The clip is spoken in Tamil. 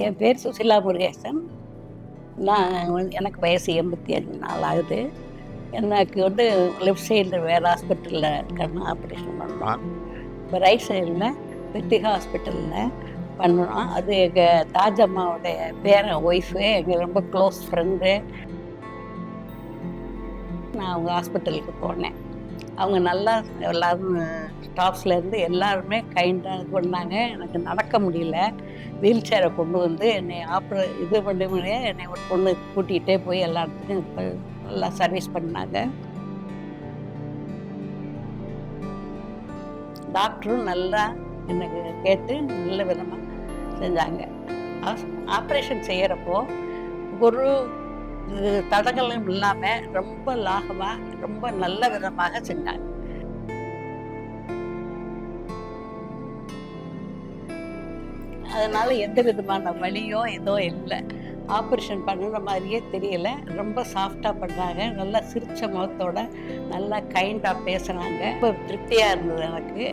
என் பேர் சுசிலா முருகேசன். எனக்கு வயசு 85 ஆகுது. எனக்கு லெஃப்ட் சைடில் வேறு ஹாஸ்பிட்டலில் கண் ஆப்ரேஷன் பண்ணோம். இப்போ ரைட் சைடில் ரித்திகா ஹாஸ்பிட்டலில் பண்ணோம். அது எங்கள் தாஜம்மாவுடைய பேரன் ஒய்ஃபு, எங்கள் ரொம்ப க்ளோஸ் ஃப்ரெண்டு. நான் அவங்க ஹாஸ்பிட்டலுக்கு போனேன். அவங்க நல்லா எல்லோரும் ஸ்டாஃப்ஸ்லேருந்து எல்லாருமே கைண்டாக இது பண்ணாங்க. எனக்கு நடக்க முடியல. வீல் சேரை கொண்டு வந்து என்னை இது பண்ண முடியாது. என்னை ஒரு பொண்ணு கூட்டிகிட்டே போய் எல்லா இடத்துலையும் நல்லா சர்வீஸ் பண்ணாங்க. டாக்டரும் நல்லா எனக்கு கேட்டு நல்ல விதமாக செஞ்சாங்க. ஆப்ரேஷன் செய்கிறப்போ ஒரு தடங்களும் இல்லாமல் ரொம்ப லாகமாக ரொம்ப நல்ல விதமாக செஞ்சாங்க. அதனால் எந்த விதமான வலியோ ஏதோ இல்லை. ஆப்ரேஷன் பண்ணுற மாதிரியே தெரியல. ரொம்ப சாஃப்டாக பண்ணுறாங்க. நல்லா சிரித்த முகத்தோட நல்லா கைண்டாக பேசுனாங்க. ரொம்ப திருப்தியாக இருந்தது எனக்கு.